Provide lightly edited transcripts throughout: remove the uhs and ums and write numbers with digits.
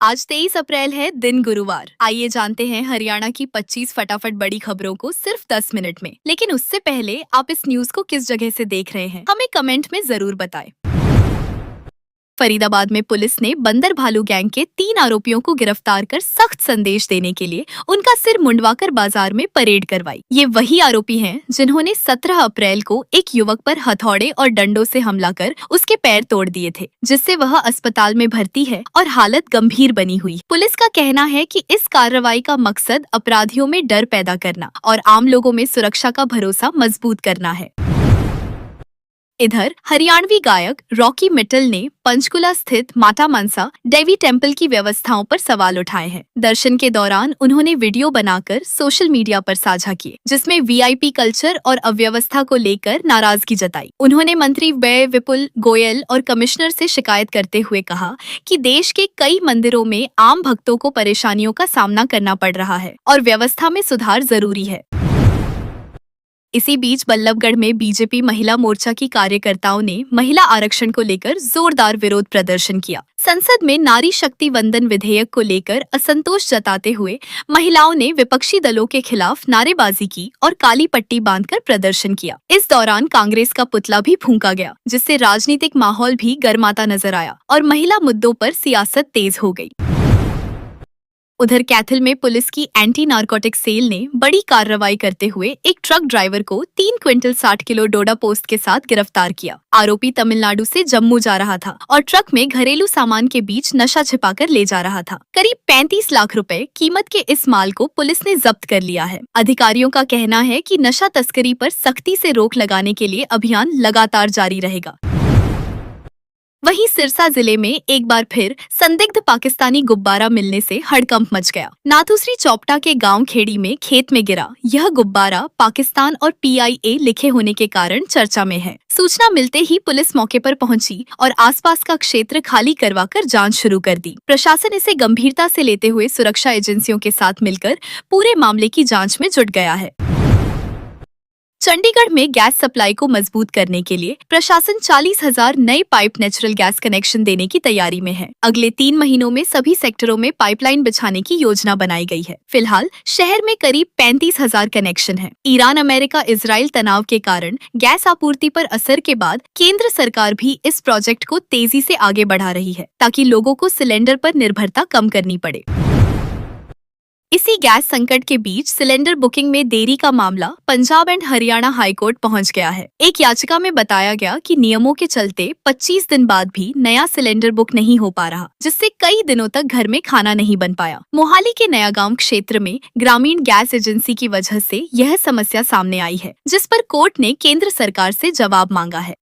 आज 23 अप्रैल है, दिन गुरुवार। आइए जानते हैं हरियाणा की 25 फटाफट बड़ी खबरों को सिर्फ 10 मिनट में। लेकिन उससे पहले आप इस न्यूज को किस जगह से देख रहे हैं, हमें कमेंट में जरूर बताएं। फरीदाबाद में पुलिस ने बंदर भालू गैंग के 3 आरोपियों को गिरफ्तार कर सख्त संदेश देने के लिए उनका सिर मुंडवाकर बाजार में परेड करवाई। ये वही आरोपी हैं जिन्होंने 17 अप्रैल को एक युवक पर हथौड़े और डंडों से हमला कर उसके पैर तोड़ दिए थे, जिससे वह अस्पताल में भर्ती है और हालत गंभीर बनी हुई। पुलिस का कहना है कि इस कार्रवाई का मकसद अपराधियों में डर पैदा करना और आम लोगों में सुरक्षा का भरोसा मजबूत करना है। इधर हरियाणवी गायक रॉकी मिटल ने पंचकुला स्थित माता मनसा देवी टेम्पल की व्यवस्थाओं पर सवाल उठाए हैं। दर्शन के दौरान उन्होंने वीडियो बनाकर सोशल मीडिया पर साझा किए, जिसमें वीआईपी कल्चर और अव्यवस्था को लेकर नाराजगी जताई। उन्होंने मंत्री व्यय विपुल गोयल और कमिश्नर से शिकायत करते हुए कहा कि देश के कई मंदिरों में आम भक्तों को परेशानियों का सामना करना पड़ रहा है और व्यवस्था में सुधार जरूरी है। इसी बीच बल्लभगढ़ में बीजेपी महिला मोर्चा की कार्यकर्ताओं ने महिला आरक्षण को लेकर जोरदार विरोध प्रदर्शन किया। संसद में नारी शक्ति वंदन विधेयक को लेकर असंतोष जताते हुए महिलाओं ने विपक्षी दलों के खिलाफ नारेबाजी की और काली पट्टी बांधकर प्रदर्शन किया। इस दौरान कांग्रेस का पुतला भी फूंका गया, जिससे राजनीतिक माहौल भी गर्माता नजर आया और महिला मुद्दों पर सियासत तेज हो गई। उधर कैथल में पुलिस की एंटी नारकोटिक सेल ने बड़ी कार्रवाई करते हुए एक ट्रक ड्राइवर को 3 क्विंटल 60 किलो डोडा पोस्ट के साथ गिरफ्तार किया। आरोपी तमिलनाडु से जम्मू जा रहा था और ट्रक में घरेलू सामान के बीच नशा छिपाकर ले जा रहा था। करीब 35 लाख रुपए कीमत के इस माल को पुलिस ने जब्त कर लिया है। अधिकारियों का कहना है कि नशा तस्करी पर सख्ती से रोक लगाने के लिए अभियान लगातार जारी रहेगा। वहीं सिरसा जिले में एक बार फिर संदिग्ध पाकिस्तानी गुब्बारा मिलने से हड़कंप मच गया। नाथुश्री चौपटा के गांव खेड़ी में खेत में गिरा यह गुब्बारा पाकिस्तान और PIA लिखे होने के कारण चर्चा में है। सूचना मिलते ही पुलिस मौके पर पहुंची और आसपास का क्षेत्र खाली करवाकर जांच शुरू कर दी। प्रशासन इसे गंभीरता से लेते हुए सुरक्षा एजेंसियों के साथ मिलकर पूरे मामले की जाँच में जुट गया है। चंडीगढ़ में गैस सप्लाई को मजबूत करने के लिए प्रशासन 40,000 नए पाइप नेचुरल गैस कनेक्शन देने की तैयारी में है। अगले 3 महीनों में सभी सेक्टरों में पाइपलाइन बिछाने की योजना बनाई गई है। फिलहाल शहर में करीब 35,000 कनेक्शन हैं। ईरान अमेरिका इजराइल तनाव के कारण गैस आपूर्ति पर असर के बाद केंद्र सरकार भी इस प्रोजेक्ट को तेजी से आगे बढ़ा रही है, ताकि लोगों को सिलेंडर पर निर्भरता कम करनी पड़े। इसी गैस संकट के बीच सिलेंडर बुकिंग में देरी का मामला पंजाब एंड हरियाणा हाईकोर्ट पहुंच गया है। एक याचिका में बताया गया कि नियमों के चलते 25 दिन बाद भी नया सिलेंडर बुक नहीं हो पा रहा, जिससे कई दिनों तक घर में खाना नहीं बन पाया। मोहाली के नया गांव क्षेत्र में ग्रामीण गैस एजेंसी की वजह से यह समस्या सामने आई है, जिस पर कोर्ट ने केंद्र सरकार से जवाब मांगा है।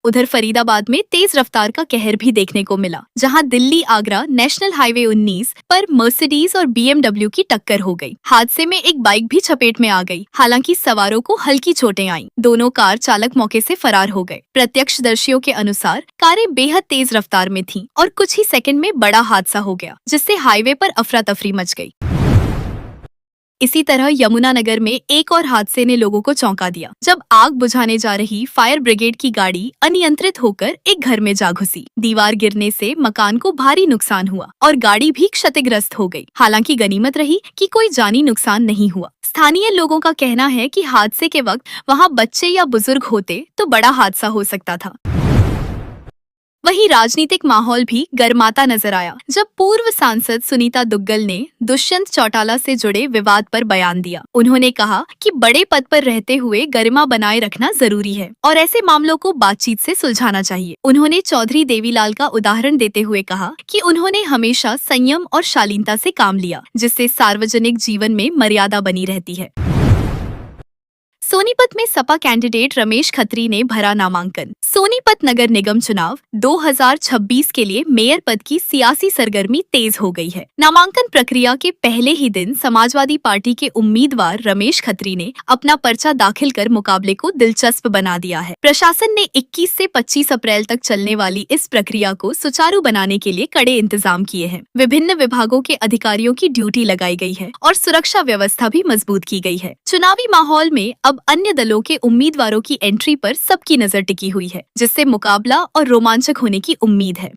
उधर फरीदाबाद में तेज रफ्तार का कहर भी देखने को मिला, जहां दिल्ली आगरा नेशनल हाईवे 19 पर मर्सिडीज और BMW की टक्कर हो गई। हादसे में एक बाइक भी चपेट में आ गई। हालांकि सवारों को हल्की चोटें आईं। दोनों कार चालक मौके से फरार हो गए। प्रत्यक्षदर्शियों के अनुसार कारें बेहद तेज रफ्तार में थीं और कुछ ही सेकंड में बड़ा हादसा हो गया, जिससे हाईवे पर अफरा तफरी मच गई। इसी तरह यमुनानगर में एक और हादसे ने लोगों को चौंका दिया, जब आग बुझाने जा रही फायर ब्रिगेड की गाड़ी अनियंत्रित होकर एक घर में जा घुसी। दीवार गिरने से मकान को भारी नुकसान हुआ और गाड़ी भी क्षतिग्रस्त हो गई। हालांकि गनीमत रही कि कोई जानी नुकसान नहीं हुआ। स्थानीय लोगों का कहना है कि हादसे के वक्त वहां बच्चे या बुजुर्ग होते तो बड़ा हादसा हो सकता था। वहीं राजनीतिक माहौल भी गर्माता नजर आया, जब पूर्व सांसद सुनीता दुग्गल ने दुष्यंत चौटाला से जुड़े विवाद पर बयान दिया। उन्होंने कहा कि बड़े पद पर रहते हुए गरिमा बनाए रखना जरूरी है और ऐसे मामलों को बातचीत से सुलझाना चाहिए। उन्होंने चौधरी देवीलाल का उदाहरण देते हुए कहा कि उन्होंने हमेशा संयम और शालीनता से काम लिया, जिससे सार्वजनिक जीवन में मर्यादा बनी रहती है। सोनीपत में सपा कैंडिडेट रमेश खत्री ने भरा नामांकन। सोनीपत नगर निगम चुनाव 2026 के लिए मेयर पद की सियासी सरगर्मी तेज हो गई है। नामांकन प्रक्रिया के पहले ही दिन समाजवादी पार्टी के उम्मीदवार रमेश खत्री ने अपना पर्चा दाखिल कर मुकाबले को दिलचस्प बना दिया है। प्रशासन ने 21 से 25 अप्रैल तक चलने वाली इस प्रक्रिया को सुचारू बनाने के लिए कड़े इंतजाम किए हैं। विभिन्न विभागों के अधिकारियों की ड्यूटी लगाई गई है और सुरक्षा व्यवस्था भी मजबूत की गई है। चुनावी माहौल में अब अन्य दलों के उम्मीदवारों की एंट्री पर सबकी नजर टिकी हुई है, जिससे मुकाबला और रोमांचक होने की उम्मीद है।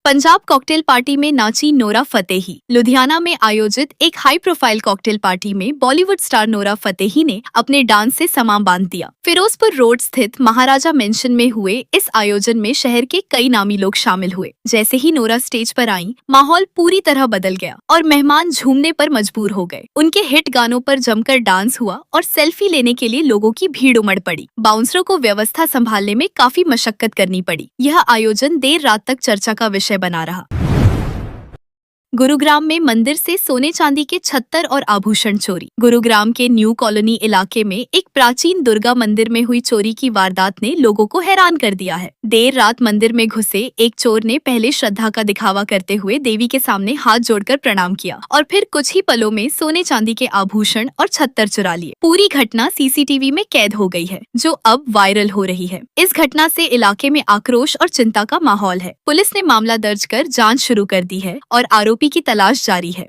पंजाब कॉकटेल पार्टी में नाची नोरा फतेही। लुधियाना में आयोजित एक हाई प्रोफाइल कॉकटेल पार्टी में बॉलीवुड स्टार नोरा फतेही ने अपने डांस से समा बांध दिया। फिरोजपुर रोड स्थित महाराजा मेंशन में हुए इस आयोजन में शहर के कई नामी लोग शामिल हुए। जैसे ही नोरा स्टेज पर आईं, माहौल पूरी तरह बदल गया और मेहमान झूमने पर मजबूर हो गए। उनके हिट गानों पर जमकर डांस हुआ और सेल्फी लेने के लिए लोगों की भीड़ उमड़ पड़ी। बाउंसरों को व्यवस्था संभालने में काफी मशक्कत करनी पड़ी। यह आयोजन देर रात तक चर्चा का विषय बना रहा। गुरुग्राम में मंदिर से सोने चांदी के 76 और आभूषण चोरी। गुरुग्राम के न्यू कॉलोनी इलाके में एक प्राचीन दुर्गा मंदिर में हुई चोरी की वारदात ने लोगों को हैरान कर दिया है। देर रात मंदिर में घुसे एक चोर ने पहले श्रद्धा का दिखावा करते हुए देवी के सामने हाथ जोड़कर प्रणाम किया और फिर कुछ ही पलों में सोने चांदी के आभूषण और 76 चुरा लिए। पूरी घटना सीसीटीवी में कैद हो गई है, जो अब वायरल हो रही है। इस घटना से इलाके में आक्रोश और चिंता का माहौल है। पुलिस ने मामला दर्ज कर जांच शुरू कर दी है और आरोपी की तलाश जारी है।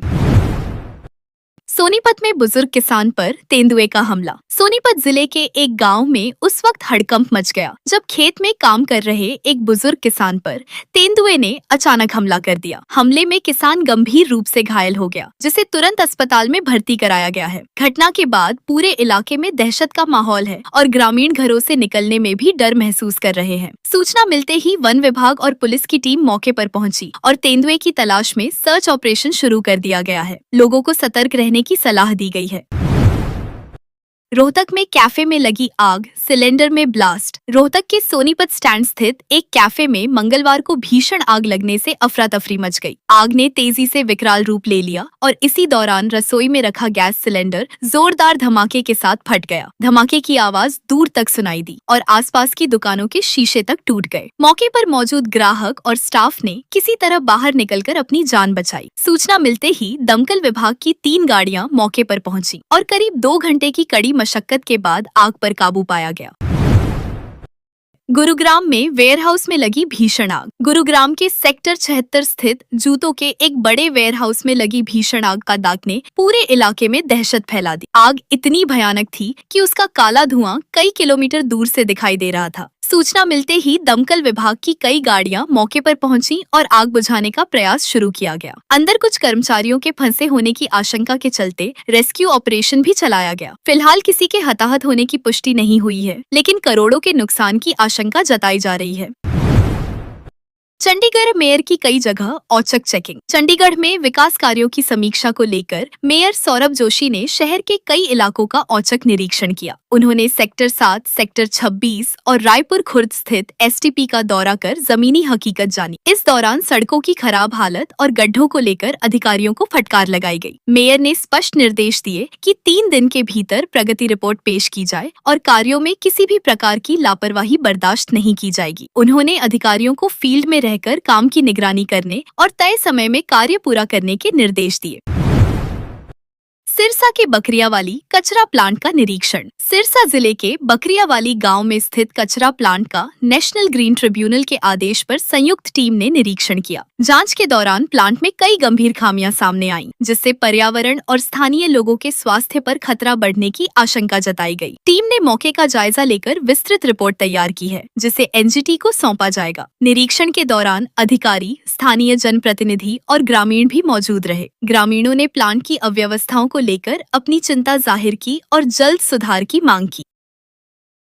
सोनीपत में बुजुर्ग किसान पर तेंदुए का हमला। सोनीपत जिले के एक गांव में उस वक्त हड़कंप मच गया जब खेत में काम कर रहे एक बुजुर्ग किसान पर तेंदुए ने अचानक हमला कर दिया। हमले में किसान गंभीर रूप से घायल हो गया, जिसे तुरंत अस्पताल में भर्ती कराया गया है। घटना के बाद पूरे इलाके में दहशत का माहौल है और ग्रामीण घरों से निकलने में भी डर महसूस कर रहे हैं। सूचना मिलते ही वन विभाग और पुलिस की टीम मौके पर पहुंची और तेंदुए की तलाश में सर्च ऑपरेशन शुरू कर दिया गया है। लोगों को सतर्क रहने की सलाह दी गई है। रोहतक में कैफे में लगी आग, सिलेंडर में ब्लास्ट। रोहतक के सोनीपत स्टैंड स्थित एक कैफे में मंगलवार को भीषण आग लगने से अफरा तफरी मच गई। आग ने तेजी से विकराल रूप ले लिया और इसी दौरान रसोई में रखा गैस सिलेंडर जोरदार धमाके के साथ फट गया। धमाके की आवाज दूर तक सुनाई दी और आसपास की दुकानों के शीशे तक टूट गए। मौके पर मौजूद ग्राहक और स्टाफ ने किसी तरह बाहर निकलकर अपनी जान बचाई। सूचना मिलते ही दमकल विभाग की 3 गाड़ियां मौके पर पहुंची और करीब 2 घंटे की कड़ी मशक्कत के बाद आग पर काबू पाया गया। गुरुग्राम में वेयरहाउस में लगी भीषण आग। गुरुग्राम के सेक्टर 76 स्थित जूतों के एक बड़े वेयरहाउस में लगी भीषण आग का दाग ने पूरे इलाके में दहशत फैला दी। आग इतनी भयानक थी कि उसका काला धुआं कई किलोमीटर दूर से दिखाई दे रहा था। सूचना मिलते ही दमकल विभाग की कई गाड़ियां मौके पर पहुंची और आग बुझाने का प्रयास शुरू किया गया। अंदर कुछ कर्मचारियों के फंसे होने की आशंका के चलते रेस्क्यू ऑपरेशन भी चलाया गया। फिलहाल किसी के हताहत होने की पुष्टि नहीं हुई है, लेकिन करोड़ों के नुकसान की आशंका जताई जा रही है। चंडीगढ़ मेयर की कई जगह औचक चेकिंग। चंडीगढ़ में विकास कार्यों की समीक्षा को लेकर मेयर सौरभ जोशी ने शहर के कई इलाकों का औचक निरीक्षण किया। उन्होंने सेक्टर 7, सेक्टर 26 और रायपुर खुर्द स्थित एसटीपी का दौरा कर जमीनी हकीकत जानी। इस दौरान सड़कों की खराब हालत और गड्ढों को लेकर अधिकारियों को फटकार लगाई गई। मेयर ने स्पष्ट निर्देश दिए कि 3 दिन के भीतर प्रगति रिपोर्ट पेश की जाए और कार्यों में किसी भी प्रकार की लापरवाही बर्दाश्त नहीं की जाएगी। उन्होंने अधिकारियों को फील्ड में रहकर काम की निगरानी करने और तय समय में कार्य पूरा करने के निर्देश दिए। सिरसा के बकरियावाली कचरा प्लांट का निरीक्षण। सिरसा जिले के बकरियावाली गांव में स्थित कचरा प्लांट का नेशनल ग्रीन ट्रिब्यूनल के आदेश पर संयुक्त टीम ने निरीक्षण किया। जांच के दौरान प्लांट में कई गंभीर खामियां सामने आईं, जिससे पर्यावरण और स्थानीय लोगों के स्वास्थ्य पर खतरा बढ़ने की आशंका जताई गई। टीम ने मौके का जायजा लेकर विस्तृत रिपोर्ट तैयार की है, जिसे एनजीटी को सौंपा जाएगा। निरीक्षण के दौरान अधिकारी, स्थानीय जनप्रतिनिधि और ग्रामीण भी मौजूद रहे। ग्रामीणों ने प्लांट की अव्यवस्थाओं को लेकर अपनी चिंता जाहिर की और जल्द सुधार की मांग की।